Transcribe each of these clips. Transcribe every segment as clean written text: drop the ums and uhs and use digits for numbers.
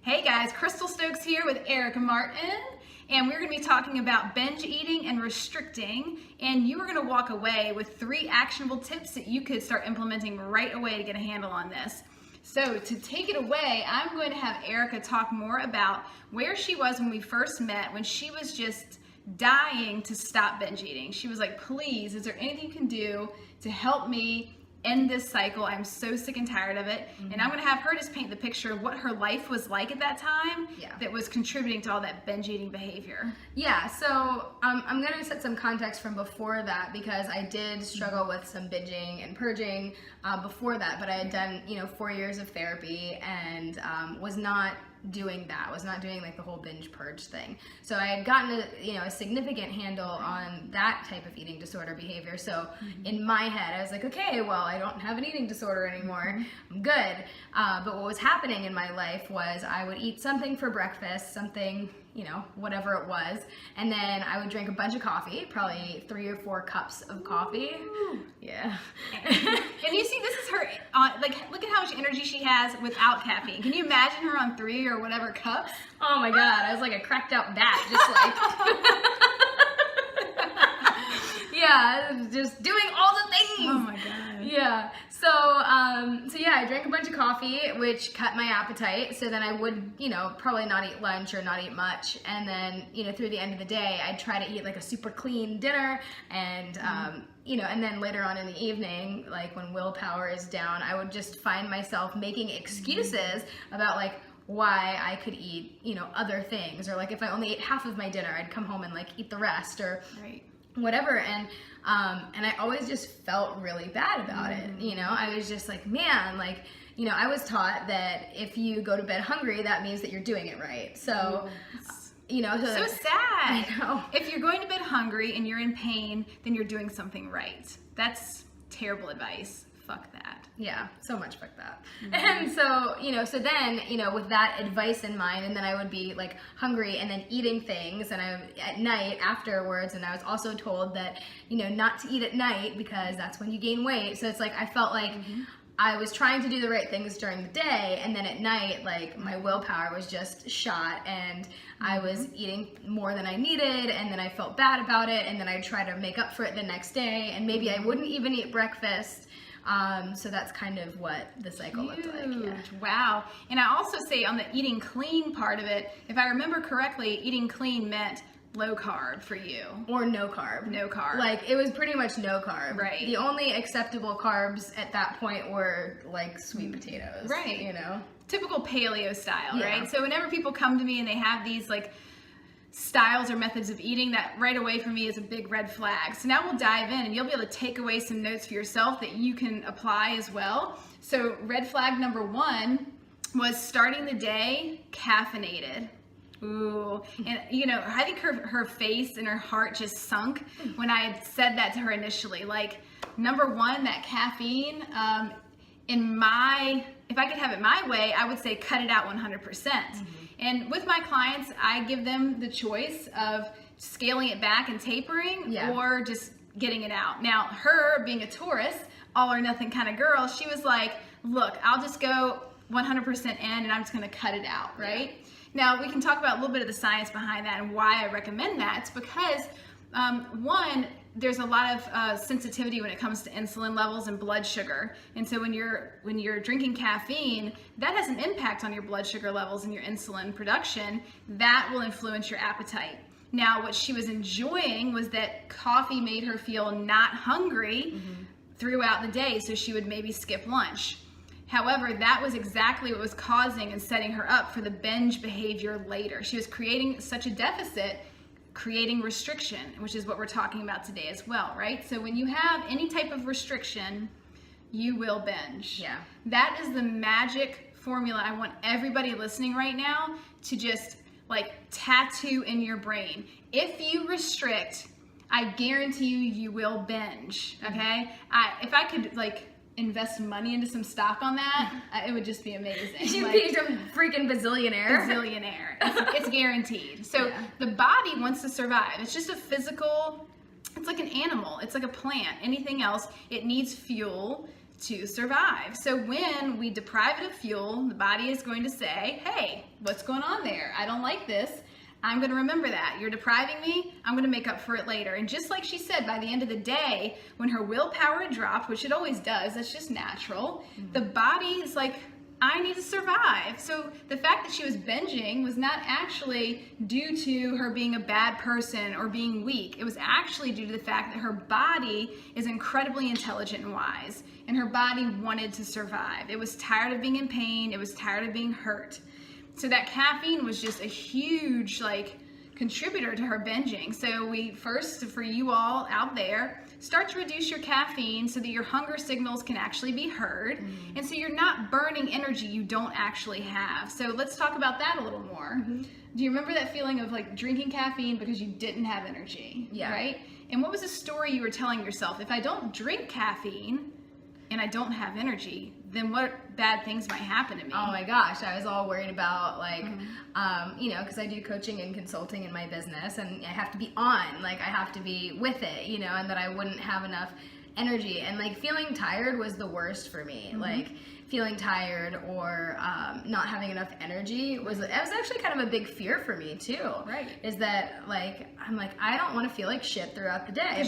Hey guys, Crystal Stokes here with Erica Martin, and we're going to be talking about binge eating and restricting, and you are going to walk away with 3 actionable tips that you could start implementing right away to get a handle on this. So to take it away, I'm going to have Erica talk more about where she was when we first met, when she was just dying to stop binge eating. She was like, please, is there anything you can do to help me end this cycle? I'm so sick and tired of it. And I'm going to have her just paint the picture of what her life was like at that time that was contributing to all that binge eating behavior. Yeah, so I'm going to set some context from before that, because I did struggle with some binging and purging before that, but I had done 4 years of therapy and was not doing like the whole binge purge thing. So I had gotten a significant handle on that type of eating disorder behavior. So in my head I was like, okay, well, I don't have an eating disorder anymore, I'm good. But what was happening in my life was I would eat something for breakfast, something, whatever it was, and then I would drink a bunch of coffee, probably 3 or 4 cups of coffee. Yeah. And you see, this is her, look at how much energy she has without caffeine. Can you imagine her on 3 or whatever cups? Oh my God, I was like a cracked out bat, just like, yeah, just doing all the things. Oh my God. Yeah. So yeah, I drank a bunch of coffee, which cut my appetite. So then I would, probably not eat lunch or not eat much. And then, through the end of the day, I'd try to eat like a super clean dinner. And, and then later on in the evening, like when willpower is down, I would just find myself making excuses about like why I could eat, other things. Or like if I only ate half of my dinner, I'd come home and like eat the rest or whatever. And I always just felt really bad about it. I was just like, man, like, I was taught that if you go to bed hungry, that means that you're doing it right. So, so sad. I know. If you're going to bed hungry and you're in pain, then you're doing something right. That's terrible advice. Fuck that. Yeah, so much fuck that. And so, so then, with that advice in mind, and then I would be like hungry and then eating things, and at night afterwards, and I was also told that, not to eat at night because that's when you gain weight. So it's like, I felt like I was trying to do the right things during the day, and then at night, like, my willpower was just shot, and I was eating more than I needed, and then I felt bad about it, and then I'd try to make up for it the next day, and maybe I wouldn't even eat breakfast. So that's kind of what the cycle looked like. Yeah. Wow. And I also say on the eating clean part of it, if I remember correctly, eating clean meant low carb for you. Or no carb. No carb. Like, it was pretty much no carb. Right. The only acceptable carbs at that point were, like, sweet potatoes. Right. Typical paleo style, right? So whenever people come to me and they have these, like, styles or methods of eating, that right away for me is a big red flag. So now we'll dive in and you'll be able to take away some notes for yourself that you can apply as well. So red flag number 1 was starting the day caffeinated. Ooh, and I think her face and her heart just sunk when I had said that to her initially. Like, number 1, that caffeine, if I could have it my way, I would say cut it out 100%. And with my clients, I give them the choice of scaling it back and tapering or just getting it out. Now, her being a Taurus, all or nothing kind of girl, she was like, look, I'll just go 100% in and I'm just going to cut it out, right? Yeah. Now, we can talk about a little bit of the science behind that and why I recommend that. It's because, one, there's a lot of sensitivity when it comes to insulin levels and blood sugar. And so when you're drinking caffeine, that has an impact on your blood sugar levels and your insulin production. That will influence your appetite. Now, what she was enjoying was that coffee made her feel not hungry throughout the day, so she would maybe skip lunch. However, that was exactly what was causing and setting her up for the binge behavior later. She was creating such a deficit, creating restriction, which is what we're talking about today as well, right? So when you have any type of restriction, you will binge. Yeah. That is the magic formula I want everybody listening right now to just like tattoo in your brain. If you restrict, I guarantee you will binge, okay? If I could like invest money into some stock on that, it would just be amazing. You'd be some freaking bazillionaire. It's guaranteed. So the body wants to survive. It's just a physical, it's like an animal. It's like a plant. Anything else, it needs fuel to survive. So when we deprive it of fuel, the body is going to say, hey, what's going on there? I don't like this. I'm going to remember that. You're depriving me. I'm going to make up for it later. And just like she said, by the end of the day, when her willpower had dropped, which it always does, that's just natural, the body is like, I need to survive. So the fact that she was binging was not actually due to her being a bad person or being weak. It was actually due to the fact that her body is incredibly intelligent and wise, and her body wanted to survive. It was tired of being in pain. It was tired of being hurt. So that caffeine was just a huge contributor to her binging. So we first, for you all out there, start to reduce your caffeine so that your hunger signals can actually be heard. And so you're not burning energy you don't actually have. So let's talk about that a little more. Do you remember that feeling of drinking caffeine because you didn't have energy? Yeah. Right? And what was the story you were telling yourself? If I don't drink caffeine and I don't have energy, then what bad things might happen to me? Oh my gosh, I was all worried about because I do coaching and consulting in my business, and I have to be on, I have to be with it, and that I wouldn't have enough energy, and feeling tired was the worst for me. Feeling tired or not having enough energy was actually kind of a big fear for me too. Right. Is that I'm I don't want to feel like shit throughout the day.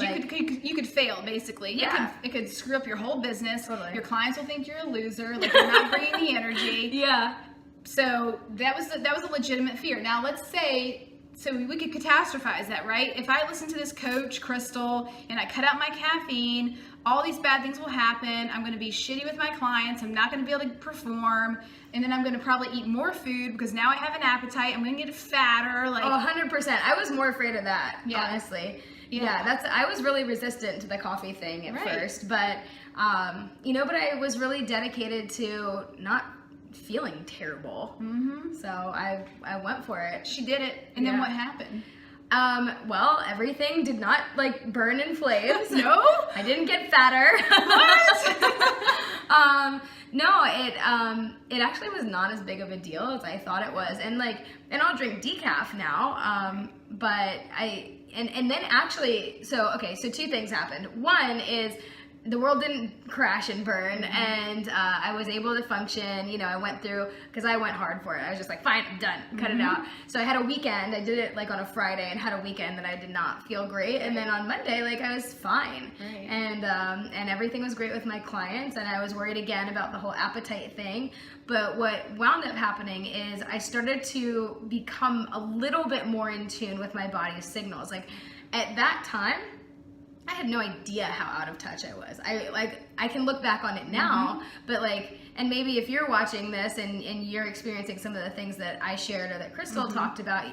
You could fail basically. Yeah. It could screw up your whole business. Totally. Your clients will think you're a loser. You're not bringing the energy. Yeah. So that was a legitimate fear. Now let's say, so we could catastrophize that, right? If I listen to this coach, Crystal, and I cut out my caffeine, all these bad things will happen. I'm going to be shitty with my clients. I'm not going to be able to perform. And then I'm going to probably eat more food because now I have an appetite. I'm going to get fatter. 100%. I was more afraid of that, honestly. Yeah. I was really resistant to the coffee thing at first. But, but I was really dedicated to not feeling terrible. So I went for it. She did it. And then what happened? Well, everything did not burn in flames. No? I didn't get fatter. What? No, it actually was not as big of a deal as I thought it was. And I'll drink decaf now. But and then actually, so two things happened. One is the world didn't crash and burn, and I was able to function. I went through, because I went hard for it. I was just fine, I'm done, cut it out. So I had a weekend. I did it on a Friday and had a weekend that I did not feel great. And then on Monday, I was fine. Right. And everything was great with my clients, and I was worried again about the whole appetite thing. But what wound up happening is I started to become a little bit more in tune with my body's signals. At that time, I had no idea how out of touch I was. I can look back on it now, but and maybe if you're watching this and you're experiencing some of the things that I shared or that Crystal talked about,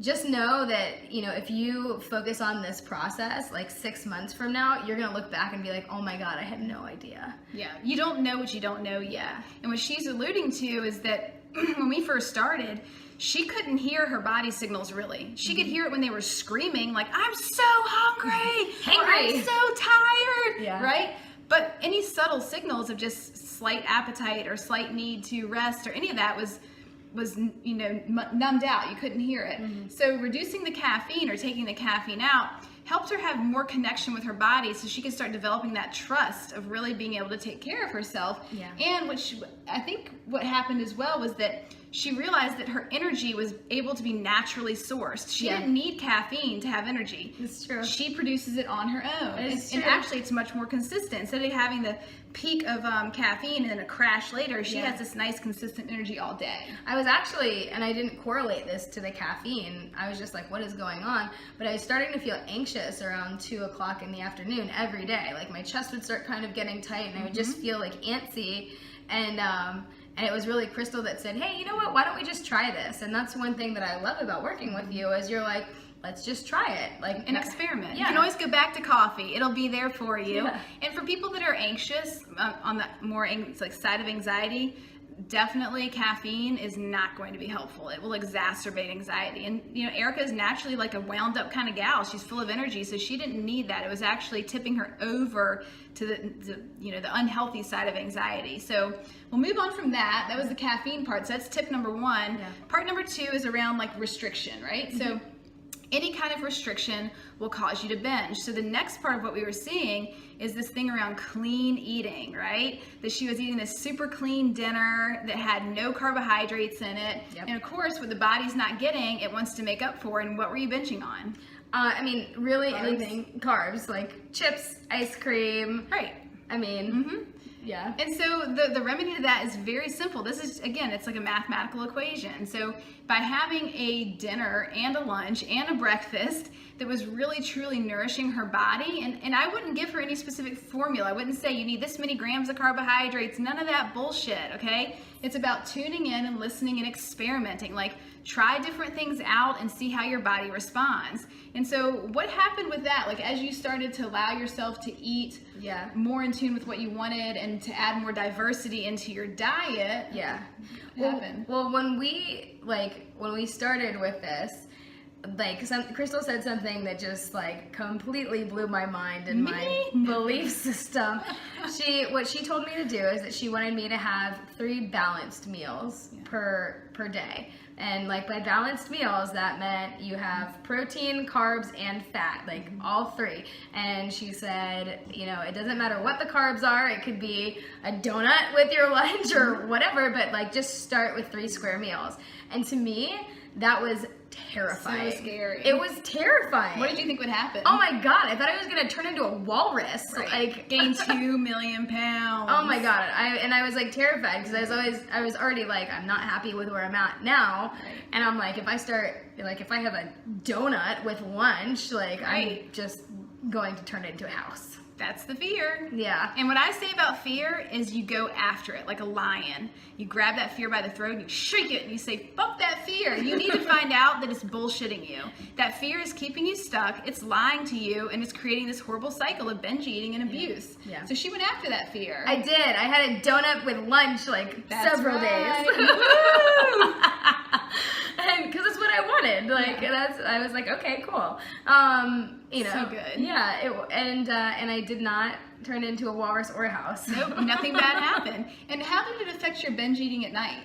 just know that, if you focus on this process, 6 months from now, you're going to look back and be oh my God, I had no idea. Yeah. You don't know what you don't know yet. And what she's alluding to is that when we first started, she couldn't hear her body signals really. She could hear it when they were screaming, I'm so hungry, or I'm so tired, right? But any subtle signals of just slight appetite or slight need to rest or any of that was numbed out. You couldn't hear it. So reducing the caffeine or taking the caffeine out helped her have more connection with her body, so she could start developing that trust of really being able to take care of herself. Yeah. And I think what happened as well was that she realized that her energy was able to be naturally sourced. She didn't need caffeine to have energy. That's true. She produces it on her own. And actually, it's much more consistent. Instead of having the peak of caffeine and then a crash later, she has this nice, consistent energy all day. I was actually, and I didn't correlate this to the caffeine. I was just what is going on? But I was starting to feel anxious around 2 o'clock in the afternoon every day. My chest would start kind of getting tight, and I would just feel antsy. And it was really Crystal that said, hey, you know what, why don't we just try this? And that's one thing that I love about working with you is you're let's just try it. An experiment. Yeah. You can always go back to coffee. It'll be there for you. Yeah. And for people that are anxious, on the more side of anxiety, definitely caffeine is not going to be helpful. It will exacerbate anxiety. And Erica is naturally a wound up kind of gal. She's full of energy, so she didn't need that. It was actually tipping her over to the unhealthy side of anxiety. So we'll move on from that. That was the caffeine part. So that's tip number 1. Yeah. Part number 2 is around restriction, right? So any kind of restriction will cause you to binge. So the next part of what we were seeing is this thing around clean eating, right? That she was eating this super clean dinner that had no carbohydrates in it. Yep. And of course, what the body's not getting, it wants to make up for. And what were you binging on? I mean, really anything. Carbs, like chips, ice cream. Right. I mean, yeah. And so the remedy to that is very simple. This is, again, it's like a mathematical equation. So by having a dinner and a lunch and a breakfast that was really truly nourishing her body, and I wouldn't give her any specific formula. I wouldn't say you need this many grams of carbohydrates, none of that bullshit, okay? It's about tuning in and listening and experimenting. Like, try different things out and see how your body responds. And so what happened with that? Like, as you started to allow yourself to eat more in tune with what you wanted and to add more diversity into your diet, what happened? Well, when we started with this, like, Crystal said something that just like completely blew my mind and my belief system. What she told me to do is that she wanted me to have 3 balanced meals per day. And like by balanced meals, that meant you have protein, carbs, and fat, like all 3. And she said, it doesn't matter what the carbs are. It could be a donut with your lunch or whatever, but like just start with 3 square meals. And to me, that was terrifying. So scary. It was terrifying. What did you think would happen? Oh my God, I thought I was gonna turn into a walrus. Right. Like gain 2 million pounds. Oh my God, I was like terrified because I was already like, I'm not happy with where I'm at now, and I'm like, if I have a donut with lunch, like I'm just going to turn it into a house. That's the fear. Yeah. And what I say about fear is you go after it like a lion. You grab that fear by the throat and you shriek it and you say, fuck that fear. You need to find out that it's bullshitting you. That fear is keeping you stuck, it's lying to you, and it's creating this horrible cycle of binge eating and abuse. Yeah. So she went after that fear. I did. I had a donut with lunch several days. And because that's what I wanted. Like I was like, okay, cool. So good. Yeah. And I did not turn into a walrus or a house. Nope, nothing bad happened. And how did it affect your binge eating at night?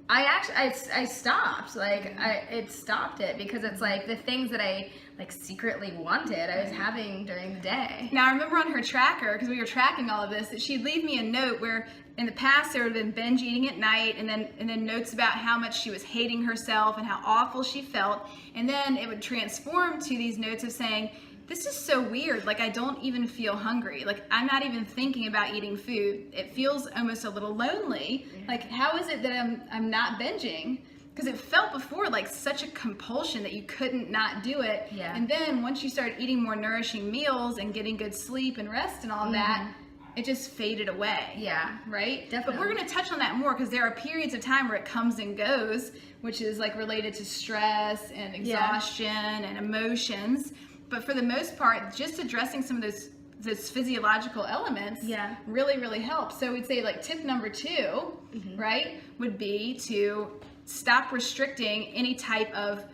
I stopped. It stopped it because it's like the things that I secretly wanted, I was having during the day. Now I remember on her tracker, because we were tracking all of this, that she'd leave me a note where in the past there would have been binge eating at night, and then notes about how much she was hating herself and how awful she felt, and then it would transform to these notes of saying, this is so weird, like I don't even feel hungry, like I'm not even thinking about eating food, it feels almost a little lonely, like how is it that I'm not binging? Because it felt before like such a compulsion that you couldn't not do it. Yeah. And then once you started eating more nourishing meals and getting good sleep and rest and all that, it just faded away. Yeah. Right? Definitely. But we're going to touch on that more because there are periods of time where it comes and goes, which is like related to stress and exhaustion and emotions. But for the most part, just addressing some of those physiological elements really, really helps. So we'd say like tip number 2, right, would be to stop restricting any type of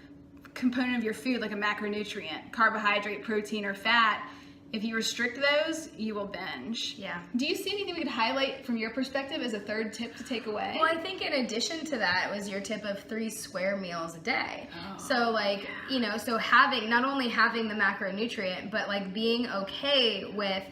component of your food like a macronutrient, carbohydrate, protein, or fat. If you restrict those, you will binge. Yeah. Do you see anything we could highlight from your perspective as a third tip to take away? Well, I think in addition to that was your tip of 3 square meals a day. Oh. So so not only having the macronutrient, but like being okay with,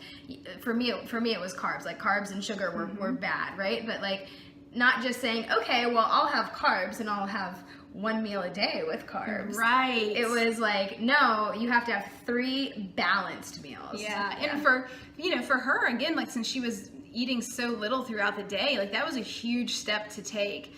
for me it was carbs. Like carbs and sugar were bad, right? But like not just saying, okay, well I'll have carbs and I'll have 1 meal a day with carbs. Right. It was like, no, you have to have 3 balanced meals. Yeah. And for her, again, like since she was eating so little throughout the day, like that was a huge step to take.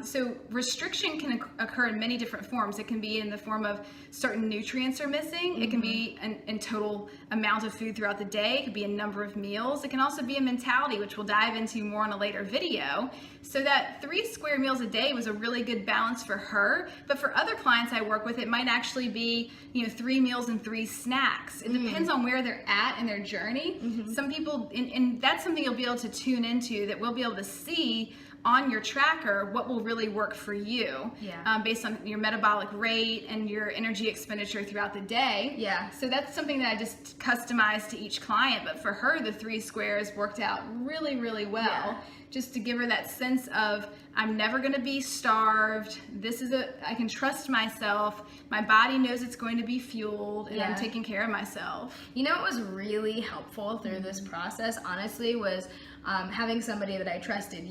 So restriction can occur in many different forms. It can be in the form of certain nutrients are missing. It can be in total amount of food throughout the day. It could be a number of meals. It can also be a mentality, which we'll dive into more in a later video. So that 3 square meals a day was a really good balance for her. But for other clients I work with, it might actually be 3 meals and 3 snacks. It depends on where they're at in their journey. Some people, and that's something you'll be able to tune into, that we'll be able to see on your tracker what will really work for you, based on your metabolic rate and your energy expenditure throughout the day. Yeah. So that's something that I just customized to each client. But for her, the 3 squares worked out really, really well. Just to give her that sense of, I'm never going to be starved. I can trust myself. My body knows it's going to be fueled, and I'm taking care of myself. You know what was really helpful through this process, honestly, was having somebody that I trusted,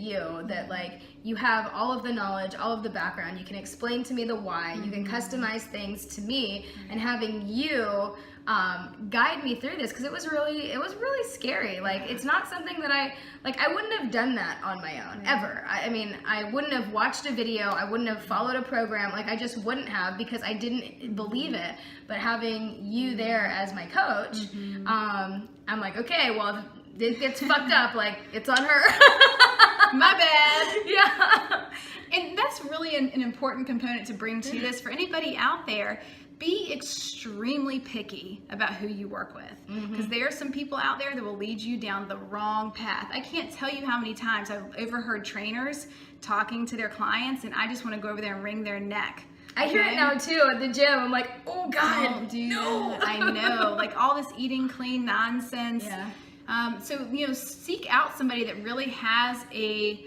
that like you have all of the knowledge, all of the background. You can explain to me the why. You can customize things to me, and having you guide me through this, because it was really scary. Like, it's not something that I wouldn't have done that on my own ever. I mean, I wouldn't have watched a video, I wouldn't have followed a program, like I just wouldn't have, because I didn't believe it. But having you there as my coach, I'm like, okay, well, if it gets fucked up, like, it's on her. My bad. Yeah. And that's really an important component to bring to this for anybody out there. Be extremely picky about who you work with, because there are some people out there that will lead you down the wrong path. I can't tell you how many times I've overheard trainers talking to their clients, and I just want to go over there and wring their neck. I hear it now too at the gym. I'm like, oh God, don't do that. I know, like all this eating clean nonsense. So seek out somebody that really has a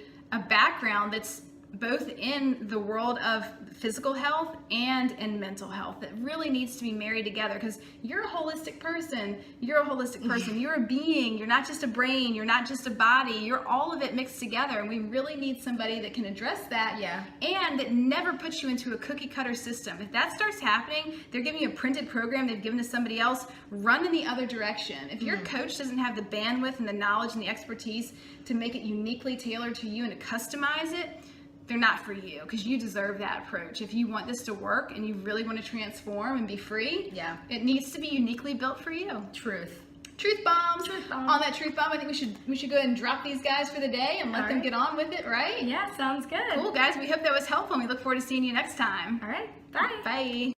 background that's both in the world of physical health and in mental health, that really needs to be married together, because you're a holistic person. You're a being. You're not just a brain. You're not just a body. You're all of it mixed together, and we really need somebody that can address that and that never puts you into a cookie cutter system. If that starts happening, they're giving you a printed program they've given to somebody else, run in the other direction. If your coach doesn't have the bandwidth and the knowledge and the expertise to make it uniquely tailored to you and to customize it, they're not for you, because you deserve that approach. If you want this to work and you really want to transform and be free, it needs to be uniquely built for you. Truth bomb. On that truth bomb, I think we should go ahead and drop these guys for the day and let them get on with it, right? Yeah, sounds good. Cool, guys. We hope that was helpful, and we look forward to seeing you next time. All right. Bye. Bye.